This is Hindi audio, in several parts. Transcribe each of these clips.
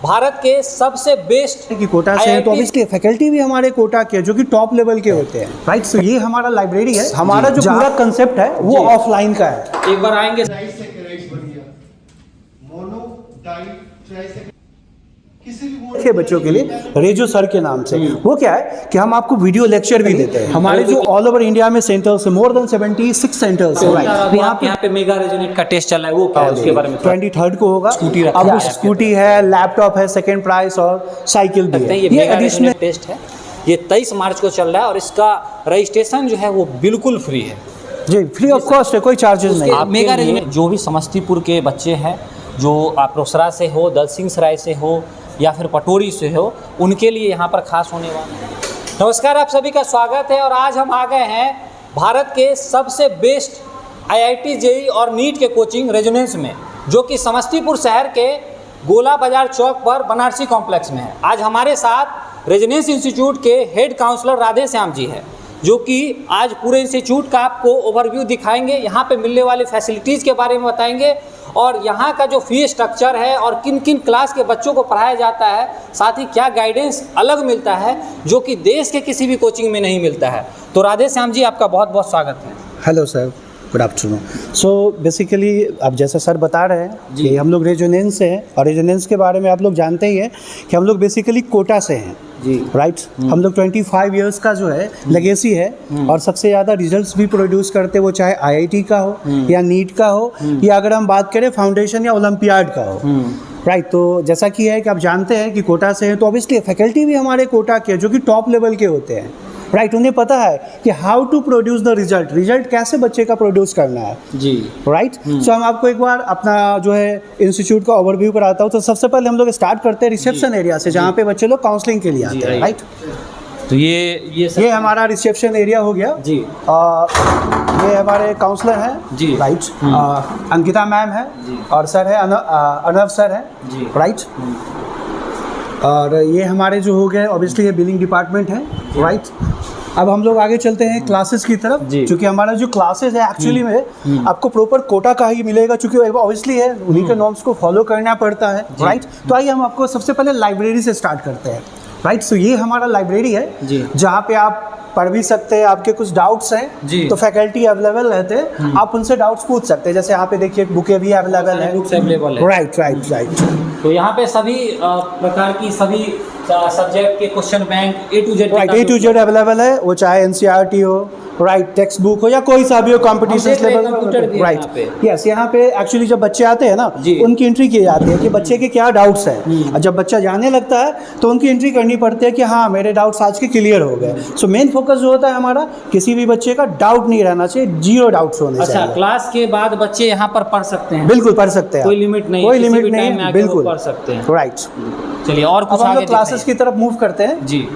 भारत के सबसे बेस्ट की कोटा से है, तो ऑब्वियसली फैकल्टी भी हमारे कोटा के जो कि टॉप लेवल के होते हैं, राइट। सो ये हमारा लाइब्रेरी है। हमारा जो पूरा कंसेप्ट है वो ऑफलाइन का है। एक बार आएंगे के बच्चों के लिए रेजो सर के नाम से वो क्या है कि हम आपको वीडियो लेक्चर भी देते हैं। हमारे जो ऑल ओवर इंडिया में सेंटर्स है, मोर देन 76 सेंटर्स है। यहाँ पे मेगा रेजोनेट का टेस्ट चल रहा है, वो क्या है उसके बारे में 23rd को होगा। अब स्कूटी है, लैपटॉप है सेकंड प्राइस और साइकिल भी है। ये एडिशनल टेस्ट है, ये 23 मार्च को चल रहा है और इसका रजिस्ट्रेशन जो है वो बिल्कुल फ्री है जी, फ्री ऑफ कॉस्ट है, कोई चार्जेस नहीं। मेगा रेजोनेट जो भी समस्तीपुर के बच्चे हैं, जो आप रोसड़ा से हो, दलसिंह सराय से हो या फिर पटोरी से हो, उनके लिए यहाँ पर खास होने वाला है। नमस्कार, आप सभी का स्वागत है और आज हम आ गए हैं भारत के सबसे बेस्ट IIT JEE और नीट के कोचिंग रेजोनेंस में, जो कि समस्तीपुर शहर के गोला बाजार चौक पर बनारसी कॉम्प्लेक्स में है। आज हमारे साथ रेजोनेंस इंस्टीट्यूट के हेड काउंसलर राधे श्याम जी है, जो कि आज पूरे इंस्टीट्यूट का आपको ओवरव्यू दिखाएंगे, यहाँ पे मिलने वाली फैसिलिटीज़ के बारे में बताएंगे और यहाँ का जो फी स्ट्रक्चर है और किन किन क्लास के बच्चों को पढ़ाया जाता है, साथ ही क्या गाइडेंस अलग मिलता है जो कि देश के किसी भी कोचिंग में नहीं मिलता है। तो राधे श्याम जी, आपका बहुत बहुत स्वागत है। Hello sir, good afternoon. So basically अब जैसा सर बता रहे हैं कि हम लोग रेजोनेंस से हैं और रेजोनेंस के बारे में आप लोग जानते ही हैं कि हम लोग बेसिकली कोटा से हैं जी, राइट। हम लोग 25 इयर्स का जो है लेगेसी है और सबसे ज़्यादा रिजल्ट्स भी प्रोड्यूस करते, वो चाहे IIT का हो या नीट का हो या अगर हम बात करें फाउंडेशन या ओलंपियाड का हो, राइट। तो जैसा कि है कि आप जानते हैं कि कोटा से हैं, तो ऑब्वियसली फैकल्टी भी हमारे कोटा के जो कि टॉप लेवल के होते हैं, राइट। उन्हें पता है कि how to produce the result कैसे बच्चे का प्रोड्यूस करना है जी, राइट। सो हम आपको एक बार अपना जो है इंस्टीट्यूट का ओवरव्यू कराता हूँ। तो सबसे पहले हम लोग स्टार्ट करते हैं रिसेप्शन एरिया से, जहाँ पे बच्चे लोग काउंसलिंग के लिए आते हैं, राइट। तो ये हमारा रिसेप्शन एरिया हो गया जी। ये हमारे काउंसलर हैं जी, राइट। अंकिता मैम है और सर है अनव सर है जी, राइट। और ये हमारे जो हो गए ऑब्वियसली ये बिलिंग डिपार्टमेंट है, राइट। अब हम लोग आगे चलते हैं क्लासेस की तरफ, क्योंकि हमारा जो क्लासेस है एक्चुअली में आपको प्रॉपर कोटा का ही मिलेगा, क्योंकि ऑब्वियसली है उन्हीं के नॉर्म्स को फॉलो करना पड़ता है, राइट। तो आइए हम आपको सबसे पहले लाइब्रेरी से स्टार्ट करते हैं, राइट। सो ये हमारा लाइब्रेरी है जहाँ पे आप पढ़ भी सकते हैं। आपके कुछ डाउट्स हैं तो फैकल्टी अवेलेबल रहते हैं, आप उनसे डाउट्स पूछ सकते हैं। जैसे यहाँ पे देखिए बुकें भी अवेलेबल है, बुक्स अवेलेबल है, राइट राइट राइट। तो यहाँ पे सभी प्रकार की सभी सब्जेक्ट के question bank A to Z available है, वो चाहे NCERT हो, राइट, टेक्स्ट बुक हो या कोई सा भी हो कॉम्पिटिशन लेवल, राइट। यस, यहाँ पे एक्चुअली जब बच्चे आते हैं ना, उनकी एंट्री की जाती है कि बच्चे के क्या डाउट्स हैं, और जब बच्चा जाने लगता है तो उनकी एंट्री करनी पड़ती है कि हाँ मेरे डाउट्स आज के क्लियर हो गए। सो मेन फोकस जो होता है हमारा, किसी भी बच्चे का डाउट नहीं रहना चाहिए, 0 डाउट्स होने चाहिए। अच्छा, क्लास के बाद बच्चे यहाँ पर पढ़ सकते हैं? बिल्कुल पढ़ सकते हैं, कोई लिमिट नहीं, कोई लिमिट नहीं, बिल्कुल पढ़ सकते हैं, राइट। चलिए और कुछ आगे क्लासेस की तरफ मूव करते हैं जी।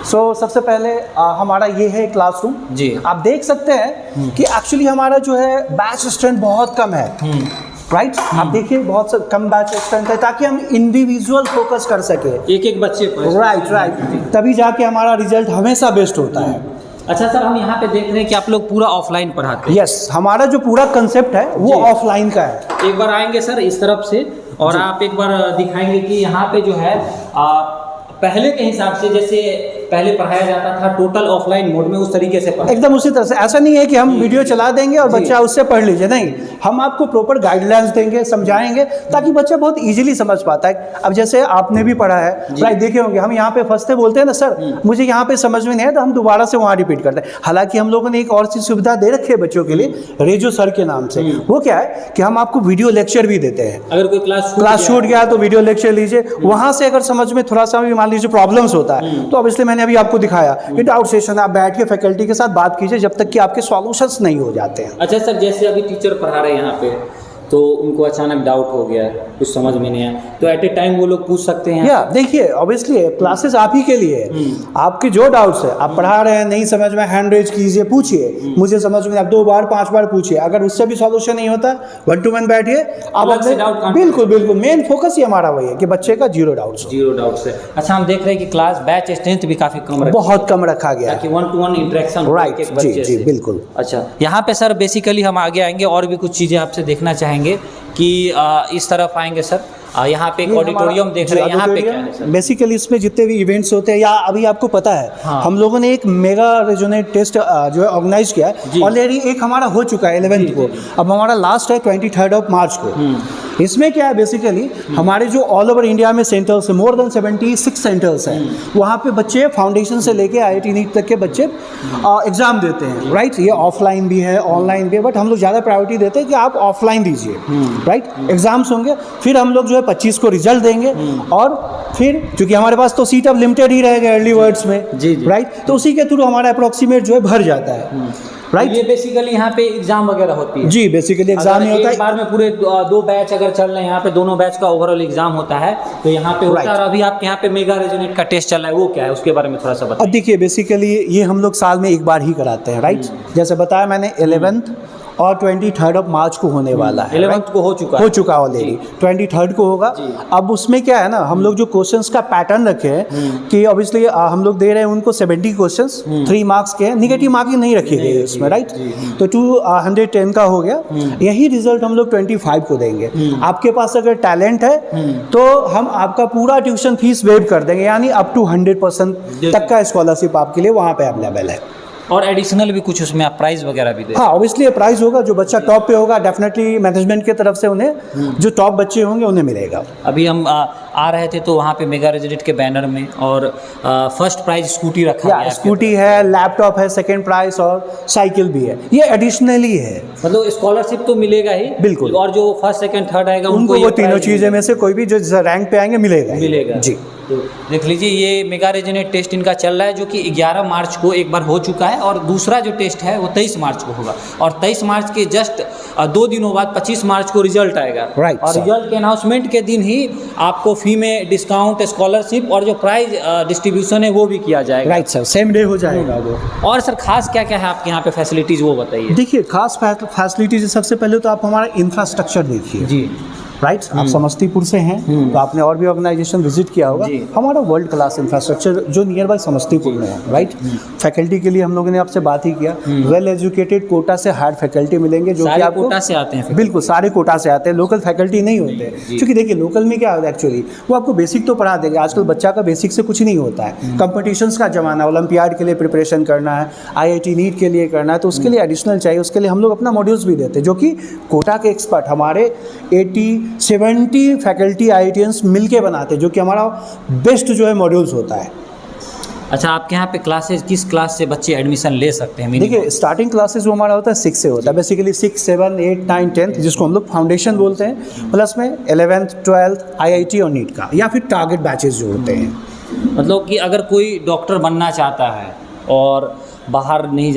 सो सबसे पहले हमारा ये है क्लासरूम जी। आप देख सकते हैं कि एक्चुअली हमारा जो है बैच स्ट्रेंथ बहुत कम है, राइट। आप देखिए बहुत कम बैच स्ट्रेंथ है, ताकि हम इंडिविजुअल फोकस कर सके एक बच्चे पर, राइट राइट। तभी जाके हमारा रिजल्ट हमेशा बेस्ट होता है। अच्छा सर, हम यहाँ पे देख रहे हैं कि आप लोग पूरा ऑफलाइन पढ़ाते हैं? यस, हमारा जो पूरा कंसेप्ट है वो ऑफलाइन का है। एक बार आएंगे सर इस तरफ से और आप एक बार दिखाएंगे कि यहाँ पे जो है पहले के हिसाब से जैसे पहले पढ़ाया जाता था टोटल ऑफलाइन मोड में, उस तरीके से एकदम उसी तरह से। ऐसा नहीं है कि हम वीडियो चला देंगे और बच्चा उससे पढ़ लीजिए, नहीं, हम आपको प्रॉपर गाइडलाइंस देंगे, समझाएंगे, ताकि बच्चा बहुत इजीली समझ पाता है। अब जैसे आपने भी पढ़ा है, राइट, देखे होंगे हम यहाँ पे फंसते बोलते हैं ना सर मुझे यहाँ पे समझ में नहीं है, तो हम दोबारा से वहाँ रिपीट करते हैं। हालांकि हम लोगों ने एक और चीज सुविधा दे रखी है बच्चों के लिए, रेजो सर के नाम से। वो क्या है कि हम आपको वीडियो लेक्चर भी देते हैं। अगर कोई क्लास छूट गया तो वीडियो लेक्चर लीजिए, वहां से अगर समझ में थोड़ा सा भी मान लीजिए प्रॉब्लम्स होता है, तो ऑब्वियसली मैंने अभी आपको दिखाया ये डाउट सेशन, आप बैठ के फैकल्टी के साथ बात कीजिए जब तक कि आपके सॉल्यूशंस नहीं हो जाते हैं। अच्छा सर, जैसे अभी टीचर पढ़ा रहे हैं यहाँ पे, तो उनको अचानक डाउट हो गया, कुछ समझ में नहीं आया, तो एट ए टाइम वो लोग पूछ सकते हैं? या देखिए, ऑब्वियसली क्लासेस आप ही के लिए है, आपके जो डाउट्स है, आप पढ़ा रहे हैं नहीं समझ में, हैंड रेज कीजिए, पूछिए, मुझे समझ में, आप 2 बार 5 बार पूछिए। अगर उससे भी सॉल्यूशन नहीं होता, 1 to 1 बैठिए आप अपने, बिल्कुल बिल्कुल मेन फोकस ही हमारा वही है कि बच्चे का 0 डाउट्स है। अच्छा, हम देख रहे हैं कि क्लास बैच स्ट्रेंथ भी काफी कम, बहुत कम रखा गया है, 1 to 1 इंटरेक्शन, राइट जी जी बिल्कुल। अच्छा, यहाँ पे सर बेसिकली हम आगे आएंगे और भी कुछ चीजें आपसे देखना चाहेंगे कि इस तरफ आएंगे सर, यहाँ पे एक ऑडिटोरियम देख रहे हैं, यहाँ पे क्या है सर? बेसिकली इसमें जितने भी इवेंट्स होते हैं, या अभी आपको पता है हम लोगों ने एक मेगा रेजोनेट टेस्ट जो है ऑर्गेनाइज किया है। ऑलरेडी एक हमारा हो चुका है 11th को, अब हमारा लास्ट है 23 मार्च को। इसमें क्या है बेसिकली हमारे जो ऑल ओवर इंडिया में सेंटर्स है, मोर देन 76 सेंटर्स हैं, वहाँ पे बच्चे फाउंडेशन से लेके IIT नीट तक के बच्चे एग्ज़ाम देते हैं, राइट। ये ऑफलाइन भी है, ऑनलाइन भी है, बट हम लोग ज़्यादा प्रायोरिटी देते हैं कि आप ऑफलाइन दीजिए, राइट। एग्ज़ाम्स होंगे, फिर हम लोग जो है 25 को रिजल्ट देंगे, और फिर क्योंकि हमारे पास तो सीट अब लिमिटेड ही रहेगा अर्ली वर्ड्स में, राइट, तो उसी के थ्रू हमारा अप्रॉक्सीमेट जो है भर जाता है, राइट। ये बेसिकली यहाँ पे एग्जाम वगैरह होती है? जी, बेसिकली एग्जाम ही होता है। एक बार में पूरे 2 बैच अगर चल रहे हैं, यहाँ पे दोनों बैच का ओवरऑल एग्जाम होता है, तो यहाँ पे होता है। और अभी आपके यहाँ पे मेगा रेजोनेट का टेस्ट चल रहा है, वो क्या है, उसके बारे में थोड़ा सा बताइए। अब देखिए बेसिकली ये हम लोग साल में एक बार ही कराते हैं, राइट। जैसे बताया मैंने 11th और 23 मार्च को होने वाला है। 11th को हो चुका ऑलरेडी, 23 को होगा। अब उसमें क्या है ना, हम लोग जो क्वेश्चंस का पैटर्न रखे हैं कि ऑब्वियसली हम लोग दे रहे हैं उनको 70 क्वेश्चंस 3 मार्क्स के, निगेटिव मार्किंग नहीं रखी गई उसमें, राइट। तो 210 का हो गया। यही रिजल्ट हम लोग 25 को देंगे। आपके पास अगर टैलेंट है तो हम आपका पूरा ट्यूशन फीस वेव कर देंगे, यानी अप टू 100% तक का स्कॉलरशिप आपके लिए वहाँ पे अवेलेबल है। और एडिशनल भी कुछ उसमें आप प्राइस वगैरह भी दे? हाँ, ऑब्वियसली प्राइस होगा। जो बच्चा टॉप पे होगा डेफिनेटली मैनेजमेंट की तरफ से उन्हें जो टॉप बच्चे होंगे उन्हें मिलेगा। अभी हम आ रहे थे तो वहाँ पे मेगा रेजिडेंट के बैनर में और फर्स्ट प्राइज स्कूटी रखा गया है। स्कूटी है, लैपटॉप है, सेकंड प्राइज और साइकिल भी है। ये एडिशनली है, मतलब स्कॉलरशिप तो मिलेगा ही बिल्कुल, और जो फर्स्ट सेकंड थर्ड आएगा उनको वो तीनों चीज़ें में से कोई भी जो रैंक पे आएंगे मिलेगा जी। तो देख लीजिए ये मेगा रेजिडेंट टेस्ट इनका चल रहा है, जो कि 11 मार्च को एक बार हो चुका है, और दूसरा जो टेस्ट है वो 23 मार्च को होगा, और 23 मार्च के जस्ट 2 दिनों बाद 25 मार्च को रिजल्ट आएगा, राइट। और रिजल्ट के अनाउंसमेंट के दिन ही आपको फी में डिस्काउंट, स्कॉलरशिप और जो प्राइज डिस्ट्रीब्यूशन है वो भी किया जाएगा, राइट सर, सेम डे हो जाएगा वो। और सर खास क्या क्या है आपके यहाँ पे फैसिलिटीज़ वो बताइए। देखिए खास फैसिलिटीज सबसे पहले तो आप हमारा इंफ्रास्ट्रक्चर देखिए जी, राइट। आप समस्तीपुर से हैं तो आपने और भी ऑर्गेनाइजेशन विजिट किया होगा। हमारा वर्ल्ड क्लास इंफ्रास्ट्रक्चर जो नियर बाय समस्तीपुर में है, राइट। फैकल्टी के लिए हम लोगों ने आपसे बात ही किया, वेल एजुकेटेड कोटा से हार्ड फैकल्टी मिलेंगे, जो कि आपको कोटा से आते हैं। बिल्कुल सारे कोटा से आते हैं, लोकल फैकल्टी नहीं होते। क्योंकि देखिए लोकल में क्या होता है एक्चुअली, वो आपको बेसिक तो पढ़ा देंगे। आजकल बच्चा का बेसिक से कुछ नहीं होता है, कंपटीशंस का जमाना, ओलंपियाड के लिए प्रिपरेशन करना है, IIT नीट के लिए करना है, तो उसके लिए एडिशनल चाहिए। उसके लिए हम लोग अपना मॉड्यूल्स भी देते हैं, जो कि कोटा के एक्सपर्ट हमारे 70 फैकल्टी IITians मिलके बनाते हैं, जो कि हमारा बेस्ट जो है मॉड्यूल्स होता है। अच्छा, आपके यहाँ पे क्लासेज किस क्लास से बच्चे एडमिशन ले सकते हैं? देखिए स्टार्टिंग क्लासेज जो हमारा होता है 6 से होता है, बेसिकली 6, 7, 8, 9, 10 जिसको हम लोग फाउंडेशन बोलते हैं, प्लस में 11th, 12th IIT और नीट का, या फिर टारगेट बैचेस जो होते हैं। मतलब कि अगर कोई डॉक्टर बनना चाहता है और बाहर नहीं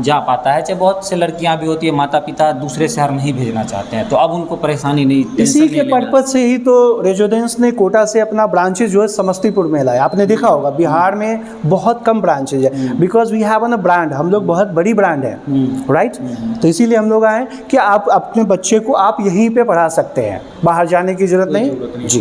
जा पाता है, चाहे बहुत से लड़कियां भी होती है, माता पिता दूसरे शहर नहीं भेजना चाहते हैं, तो अब उनको परेशानी नहीं, इसी के पर्पज से ही तो रेजिडेंस ने कोटा से अपना ब्रांचेज जो है समस्तीपुर में लाया। आपने देखा होगा बिहार में बहुत कम ब्रांचेज है, because we have a brand, हम लोग बहुत बड़ी ब्रांड है, राइट। तो इसीलिए हम लोग आए कि आप अपने बच्चे को आप यहीं पे पढ़ा सकते हैं, बाहर जाने की जरूरत नहीं।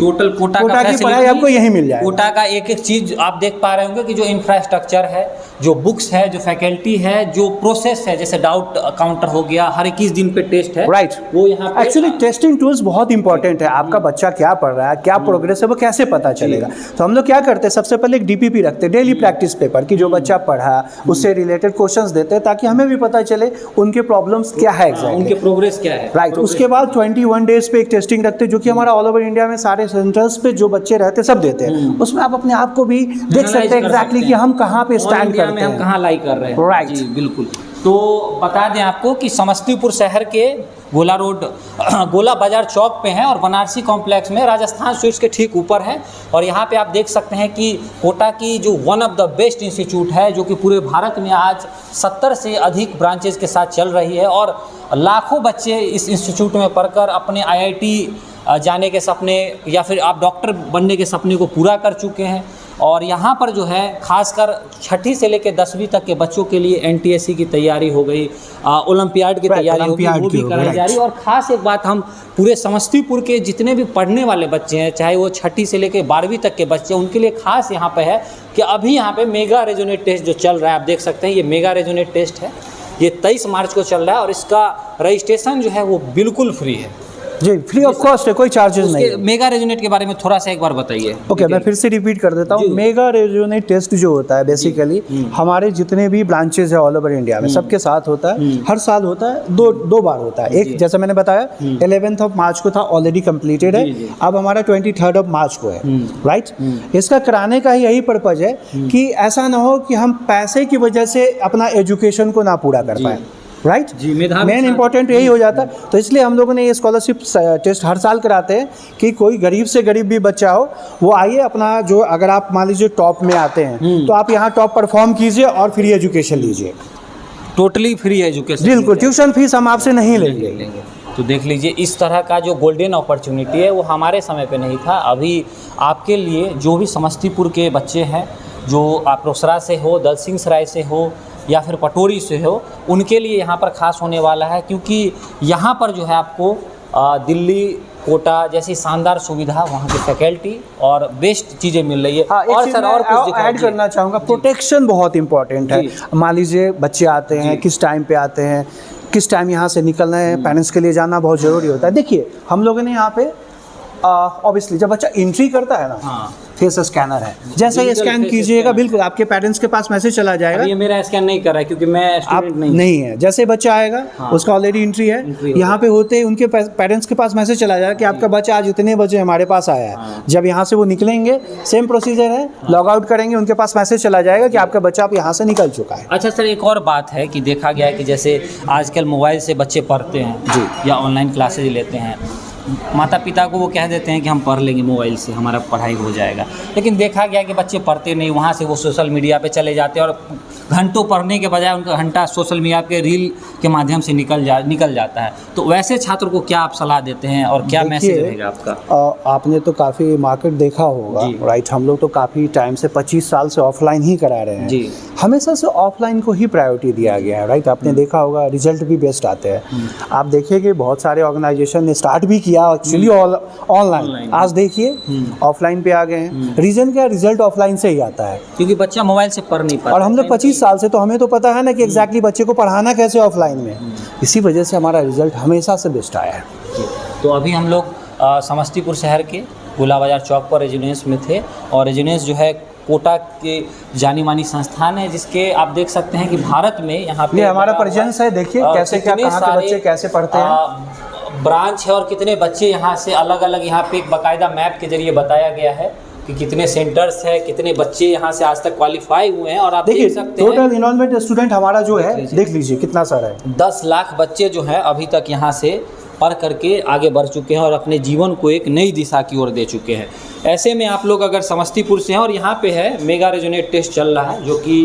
टोटल कोटा की पढ़ाई आपको यहीं मिल जाएगी। कोटा का एक एक चीज आप देख पा रहे होंगे कि जो इंफ्रास्ट्रक्चर है, जो बुक्स है, जो फैकल्टी है, जो प्रोसेस है, जैसे डाउट काउंटर हो गया, हर 21 दिन पे टेस्ट है, राइट। वो यहाँ पे एक्चुअली टेस्टिंग टूल्स बहुत इंपॉर्टेंट है। आपका बच्चा क्या पढ़ रहा है, क्या प्रोग्रेस है, वो कैसे पता चलेगा। तो हम लोग क्या करते हैं, सबसे पहले एक DPP रखते हैं, डेली प्रैक्टिस पेपर, कि जो बच्चा पढ़ा उससे रिलेटेड क्वेश्चंस देते हैं, ताकि हमें भी पता चले उनके प्रॉब्लम्स क्या है, उनके प्रोग्रेस क्या है, राइट। उसके बाद 21 डेज पे एक टेस्टिंग रखते हैं, जो कि हमारा ऑल ओवर इंडिया में सारे सेंटर्स पे जो बच्चे रहते हैं सब देते हैं। उसमें आप अपने आप को भी देख सकते हैं एग्जैक्टली कि हम कहाँ पे स्टैंड करते हैं, हम कहाँ लाई कर रहे हैं, राइट। बिल्कुल। तो बता दें आपको कि समस्तीपुर शहर के गोला रोड, गोला बाजार चौक पे हैं, और बनारसी कॉम्प्लेक्स में राजस्थान स्वीट्स के ठीक ऊपर है। और यहाँ पे आप देख सकते हैं कि कोटा की जो one of the best institute है, जो कि पूरे भारत में आज 70 से अधिक ब्रांचेज के साथ चल रही है, और लाखों बच्चे इस इंस्टीट्यूट में पढ़कर अपने IIT जाने के सपने या फिर आप डॉक्टर बनने के सपने को पूरा कर चुके हैं। और यहाँ पर जो है खासकर 6ठी से लेकर 10वीं तक के बच्चों के लिए NTSC की तैयारी हो गई, ओलंपियाड की तैयारी होगी, वो भी कराई जा रही है। और ख़ास एक बात, हम पूरे समस्तीपुर के जितने भी पढ़ने वाले बच्चे हैं, चाहे वो 6ठी से लेकर 12वीं तक के बच्चे हैं, उनके लिए खास यहाँ पे है कि अभी यहाँ पे मेगा रेजोनेट टेस्ट जो चल रहा है, आप देख सकते हैं ये मेगा रेजोनेट टेस्ट है, ये 23 मार्च को चल रहा है, और इसका रजिस्ट्रेशन जो है वो बिल्कुल फ्री है। जी, फ्री ऑफ कॉस्ट है, कोई चार्जेस नहीं है। मेगा रेजोनेट के बारे में थोड़ा सा एक बार बताइए। ओके, मैं फिर से रिपीट कर देता हूँ। मेगा रेजोनेट टेस्ट जो होता है बेसिकली हमारे जितने भी ब्रांचेज है ऑल ओवर इंडिया में सबके साथ होता है, हर साल होता है, दो बार होता है। एक जैसे मैंने बताया 11th ऑफ मार्च को था, ऑलरेडी कंप्लीटेड है। अब हमारा 23rd ऑफ मार्च को है, राइट। इसका कराने का ही यही पर्पज है कि ऐसा ना हो कि हम पैसे की वजह से अपना एजुकेशन को ना पूरा कर पाए, राइट। मेन इंपॉर्टेंट यही हो जाता है। तो इसलिए हम लोगों ने ये स्कॉलरशिप टेस्ट हर साल कराते हैं कि कोई गरीब से गरीब भी बच्चा हो वो आइए अपना, जो अगर आप मान लीजिए टॉप में आते हैं तो आप यहाँ टॉप परफॉर्म कीजिए और फ्री एजुकेशन लीजिए, टोटली फ्री एजुकेशन। बिल्कुल, ट्यूशन फीस हम आपसे नहीं लेंगे। तो देख लीजिए, इस तरह का जो गोल्डन अपॉर्चुनिटी है वो हमारे समय पे नहीं था। अभी आपके लिए जो भी समस्तीपुर के बच्चे हैं, जो आप रोसड़ा से हो, दलसिंह सराय से हो या फिर पटोरी से हो, उनके लिए यहाँ पर खास होने वाला है, क्योंकि यहाँ पर जो है आपको दिल्ली, कोटा जैसी शानदार सुविधा, वहाँ की फैकल्टी और बेस्ट चीज़ें मिल रही है। और सर और कुछ ऐड करना चाहूँगा, प्रोटेक्शन बहुत इंपॉर्टेंट है। मान लीजिए बच्चे आते हैं, किस टाइम पे आते हैं, किस टाइम यहाँ से निकलना है, पेरेंट्स के लिए जाना बहुत ज़रूरी होता है। देखिए हम लोगों ने यहाँ पे ऑब्वियसली जब बच्चा एंट्री करता है ना, फेस स्कैनर है, जैसे ही स्कैन कीजिएगा बिल्कुल आपके पेरेंट्स के पास मैसेज चला जाएगा। ये मेरा स्कैन नहीं कर रहा है क्योंकि मैं स्टूडेंट नहीं है। जैसे बच्चा आएगा उसका ऑलरेडी एंट्री है, यहाँ पे होते ही उनके पेरेंट्स के पास मैसेज चला जाएगा कि आपका बच्चा आज इतने बजे हमारे पास आया है। जब यहाँ से वो निकलेंगे सेम प्रोसीजर है, लॉग आउट करेंगे, उनके पास मैसेज चला जाएगा कि आपका बच्चा अब यहाँ से निकल चुका है। अच्छा सर, एक और बात है कि देखा गया है कि जैसे आजकल मोबाइल से बच्चे पढ़ते हैं जी, या ऑनलाइन क्लासेज लेते हैं, माता पिता को वो कह देते हैं कि हम पढ़ लेंगे मोबाइल से, हमारा पढ़ाई हो जाएगा, लेकिन देखा गया कि बच्चे पढ़ते नहीं, वहाँ से वो सोशल मीडिया पे चले जाते हैं और घंटों पढ़ने के बजाय उनका घंटा सोशल मीडिया के रील के माध्यम से निकल जाता है। तो वैसे छात्र को क्या आप सलाह देते हैं और क्या मैसेज रहेगा आपका? आपने तो काफ़ी मार्केट देखा होगा, राइट। हम लोग तो काफ़ी टाइम से 25 साल से ऑफलाइन ही करा रहे हैं जी। हमेशा से ऑफलाइन को ही प्रायोरिटी दिया गया है, राइट। आपने देखा होगा रिजल्ट भी बेस्ट आते हैं। आप देखिए कि बहुत सारे ऑर्गेनाइजेशन ने स्टार्ट भी किया एक्चुअली ऑनलाइन, आज देखिए ऑफलाइन पे आ गए हैं। रीजन क्या, रिजल्ट ऑफलाइन से ही आता है क्योंकि बच्चा मोबाइल से पढ़ नहीं पाता। और हम लोग 25 साल से, तो हमें तो पता है ना कि एग्जैक्टली बच्चे को पढ़ाना कैसे ऑफलाइन में, इसी वजह से हमारा रिजल्ट हमेशा से बेस्ट आया है। तो अभी हम लोग समस्तीपुर शहर के गोला बाजार चौक पर रेजिडेंस में थे, और रेजिडेंस जो है कोटा के जानी मानी संस्थान है, जिसके आप देख सकते हैं कि भारत में यहाँ पे हमारा प्रेजेंस है। देखिए कैसे क्या, कहाँ के बच्चे कैसे पढ़ते हैं, ब्रांच है और कितने बच्चे यहाँ से अलग अलग, यहाँ पे एक बाकायदा मैप के जरिए बताया गया है कि कितने सेंटर्स है, कितने बच्चे यहाँ से आज तक क्वालिफाई हुए हैं। और आप देख सकते हैं टोटल इनरोलमेंट स्टूडेंट हमारा जो है, देख लीजिए कितना सारा है। 10 लाख बच्चे जो हैं अभी तक यहाँ से पढ़ करके आगे बढ़ चुके हैं और अपने जीवन को एक नई दिशा की ओर दे चुके हैं। ऐसे में आप लोग अगर समस्तीपुर से हैं और यहाँ पे है मेगा रेजोनेट टेस्ट चल रहा है, जो कि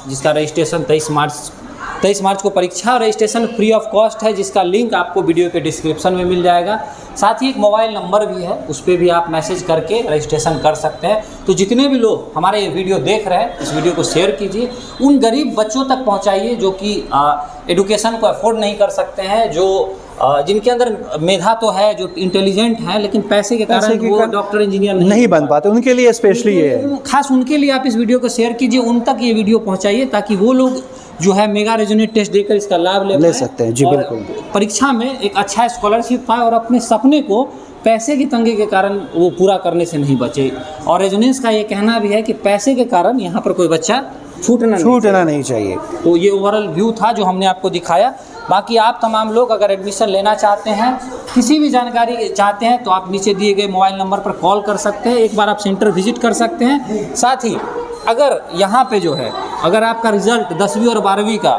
जिसका रजिस्ट्रेशन 23 मार्च को परीक्षा और रजिस्ट्रेशन फ्री ऑफ कॉस्ट है, जिसका लिंक आपको वीडियो के डिस्क्रिप्शन में मिल जाएगा। साथ ही एक मोबाइल नंबर भी है, उस पर भी आप मैसेज करके रजिस्ट्रेशन कर सकते हैं। तो जितने भी लोग हमारे ये वीडियो देख रहे हैं, इस वीडियो को शेयर कीजिए, उन गरीब बच्चों तक पहुंचाइए जो कि एडुकेशन को अफोर्ड नहीं कर सकते हैं, जो जिनके अंदर मेधा तो है, जो इंटेलिजेंट है, लेकिन पैसे के कारण वो डॉक्टर इंजीनियर नहीं बन पाते, उनके लिए स्पेशली ये है। खास उनके लिए आप इस वीडियो को शेयर कीजिए, उन तक ये वीडियो पहुंचाइए, ताकि वो लोग जो है मेगा रेजोनेट टेस्ट देकर इसका लाभ ले सकते हैं जी। बिल्कुल, परीक्षा में एक अच्छा स्कॉलरशिप पाए और अपने सपने को पैसे की तंगी के कारण वो पूरा करने से नहीं बचे। और रेजोनेंस का ये कहना भी है कि पैसे के कारण यहाँ पर कोई बच्चा छूटना नहीं चाहिए। तो ये ओवरऑल व्यू था जो हमने आपको दिखाया। बाकी आप तमाम लोग अगर एडमिशन लेना चाहते हैं, किसी भी जानकारी चाहते हैं, तो आप नीचे दिए गए मोबाइल नंबर पर कॉल कर सकते हैं, एक बार आप सेंटर विजिट कर सकते हैं। साथ ही अगर यहाँ पे जो है, अगर आपका रिजल्ट 10वीं और 12वीं का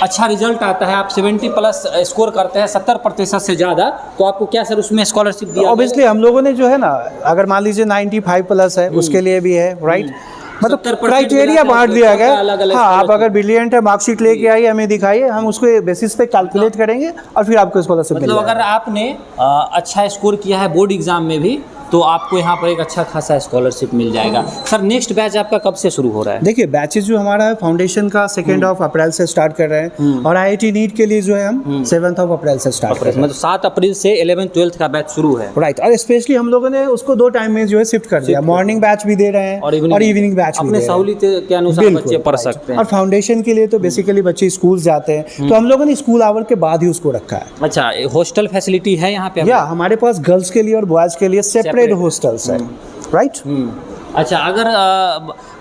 अच्छा रिजल्ट आता है, आप 70+ स्कोर करते हैं 70% से ज़्यादा, तो आपको क्या सर उसमें स्कॉलरशिप दिया? ऑब्वियसली हम लोगों ने जो है ना, अगर मान लीजिए 95+ है उसके लिए भी है, राइट। मतलब क्राइटेरिया बांट दिया गया। हाँ, आप अगर ब्रिलियंट है, मार्कशीट लेके आइए, हमें दिखाइए, हम उसको बेसिस पे कैलकुलेट करेंगे और फिर आपको स्कॉलरशिप मिलेगा। मतलब अगर आपने अच्छा स्कोर किया है बोर्ड एग्जाम में भी, तो आपको यहाँ पर एक अच्छा खासा स्कॉलरशिप मिल जाएगा। सर नेक्स्ट बैच आपका कब से शुरू हो रहा है? देखिए बैचेज जो हमारा है फाउंडेशन का 2 अप्रैल से स्टार्ट कर रहे हैं और IIT नीट के लिए जो है हम 7 अप्रैल से स्टार्ट कर रहे हैं। मतलब 7 अप्रैल से 11th-12th का बैच शुरू है। राइट, और स्पेशली हम लोगों ने उसको 2 टाइम में जो है शिफ्ट कर दिया, मॉर्निंग बैच भी दे रहे हैं और इवनिंग बैच भी दे रहे हैं। अपने सहूलियत के अनुसार बच्चे पढ़ सकते हैं। और फाउंडेशन के लिए तो बेसिकली बच्चे स्कूल जाते हैं, तो हम लोगों ने स्कूल आवर के बाद ही उसको रखा है। अच्छा, हॉस्टल फैसिलिटी है यहाँ पे? या हमारे पास गर्ल्स के लिए और बॉयज़ के लिए सेपरेट हॉस्टल्स है। राइट। अच्छा, अगर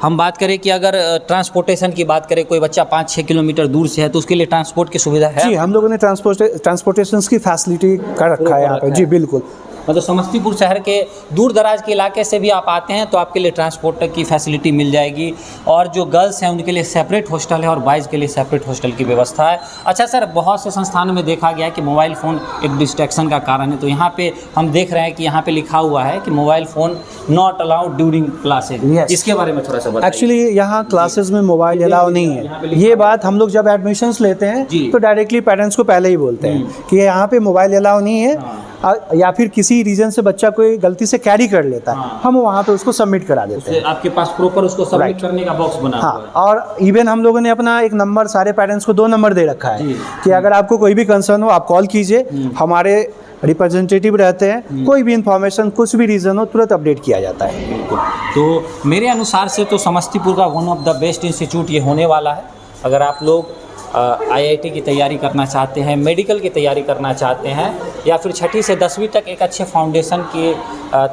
हम बात करें कि अगर ट्रांसपोर्टेशन की बात करें, कोई बच्चा 5-6 किलोमीटर दूर से है तो उसके लिए ट्रांसपोर्ट की सुविधा है? जी, हम लोगों ने ट्रांसपोर्टेशन की फैसिलिटी कर रखा है यहाँ पे। जी बिल्कुल। मतलब समस्तीपुर शहर के दूर दराज के इलाके से भी आप आते हैं तो आपके लिए ट्रांसपोर्ट की फैसिलिटी मिल जाएगी। और जो गर्ल्स हैं उनके लिए सेपरेट हॉस्टल है और बॉयज़ के लिए सेपरेट हॉस्टल की व्यवस्था है। अच्छा सर, बहुत से संस्थानों में देखा गया है कि मोबाइल फ़ोन एक डिस्ट्रैक्शन का कारण है, तो यहाँ पे हम देख रहे हैं कि यहाँ पे लिखा हुआ है कि mobile phone not allowed during classes. इसके बारे में थोड़ा सा बताइए। एक्चुअली यहाँ क्लासेज में मोबाइल अलाउ नहीं है। ये बात हम लोग जब एडमिशन्स लेते हैं तो डायरेक्टली पेरेंट्स को पहले ही बोलते हैं कि यहाँ पे मोबाइल अलाउ नहीं है, या फिर किसी रीजन से बच्चा कोई गलती से कैरी कर लेता है, हम वहाँ पे उसको सबमिट करा देते हैं। आपके पास प्रॉपर उसको सबमिट करने का बॉक्स बना हुआ है। और इवन हम लोगों ने अपना एक नंबर सारे पेरेंट्स को 2 नंबर दे रखा है कि अगर आपको कोई भी कंसर्न हो आप कॉल कीजिए, हमारे रिप्रेजेंटेटिव रहते हैं, कोई भी इंफॉर्मेशन कुछ भी रीज़न हो तुरंत अपडेट किया जाता है। बिल्कुल। तो मेरे अनुसार से तो समस्तीपुर का one of the best institute ये होने वाला है। अगर आप लोग IIT की तैयारी करना चाहते हैं, मेडिकल की तैयारी करना चाहते हैं, या फिर 6ठी से 10वीं तक एक अच्छे फाउंडेशन की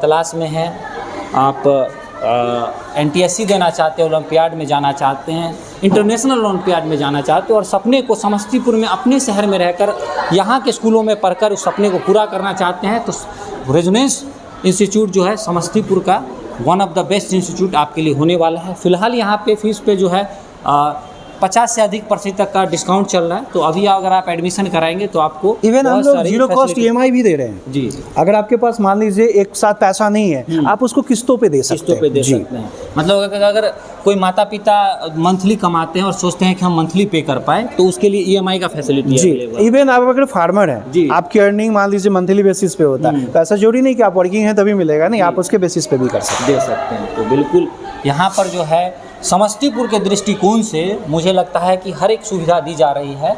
तलाश में हैं, आप NTSC देना चाहते हैं, ओलंपियाड में जाना चाहते हैं, इंटरनेशनल ओलंपियाड में जाना चाहते हैं और सपने को समस्तीपुर में अपने शहर में रहकर यहाँ के स्कूलों में पढ़कर उस सपने को पूरा करना चाहते हैं, तो रेजोनेंस इंस्टीट्यूट जो है समस्तीपुर का one of the best institute आपके लिए होने वाला है। फ़िलहाल यहाँ पे फीस पे जो है 50 से अधिक % तक का डिस्काउंट चल रहा है, तो अभी अगर आप एडमिशन कराएंगे तो आपको इवन हम लोग 0 कॉस्ट EMI भी दे रहे हैं। जी, अगर आपके पास मान लीजिए एक साथ पैसा नहीं है, आप उसको किस्तों पे दे सकते हैं। मतलब अगर कोई माता पिता मंथली कमाते हैं और सोचते हैं कि हम मंथली पे कर पाए तो उसके लिए EMI का फैसिलिटी है। इवन आप अगर फार्मर हैं, आपकी अर्निंग मान लीजिए मंथली बेसिस पे होता है, तो ऐसा जरूरी नहीं कि आप वर्किंग हैं तभी मिलेगा, नहीं, आप उसके बेसिस पे भी कर सकते हैं। तो बिल्कुल यहाँ पर जो है समस्तीपुर के दृष्टिकोण से मुझे लगता है कि हर एक सुविधा दी जा रही है।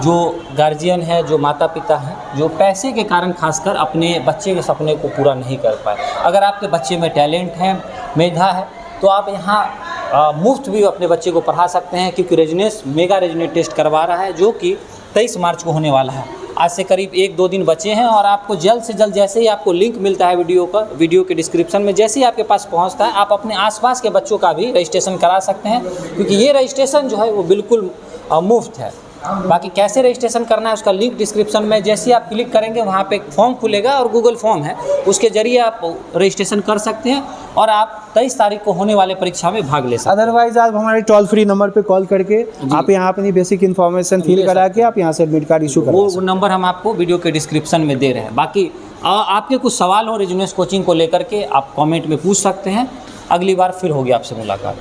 जो गार्जियन है, जो माता पिता हैं, जो पैसे के कारण खासकर अपने बच्चे के सपने को पूरा नहीं कर पाए, अगर आपके बच्चे में टैलेंट है, मेधा है, तो आप यहाँ मुफ्त भी अपने बच्चे को पढ़ा सकते हैं, क्योंकि रेजिनेंस मेगा रेजिनेंट टेस्ट करवा रहा है, जो कि 23 मार्च को होने वाला है। आज से करीब 1-2 दिन बचे हैं और आपको जल्द से जल्द, जैसे ही आपको लिंक मिलता है वीडियो के डिस्क्रिप्शन में, जैसे ही आपके पास पहुंचता है, आप अपने आसपास के बच्चों का भी रजिस्ट्रेशन करा सकते हैं, क्योंकि ये रजिस्ट्रेशन जो है वो बिल्कुल मुफ्त है। बाकी कैसे रजिस्ट्रेशन करना है उसका लिंक डिस्क्रिप्शन में, जैसे ही आप क्लिक करेंगे वहाँ पे एक फॉर्म खुलेगा और गूगल फॉर्म है, उसके जरिए आप रजिस्ट्रेशन कर सकते हैं और आप 23 तारीख को होने वाले परीक्षा में भाग ले सकते हैं। अदरवाइज आप हमारे टोल फ्री नंबर पे कॉल करके आप यहाँ अपनी बेसिक इन्फॉर्मेशन फिल करा के आप यहाँ से एडमिट कार्ड इशू करा सकते हैं। वो नंबर हम आपको वीडियो के डिस्क्रिप्शन में दे रहे हैं। बाकी आपके कुछ सवाल हो रेजुनेंस कोचिंग को लेकर के, आप कमेंट में पूछ सकते हैं। अगली बार फिर होगी आपसे मुलाकात।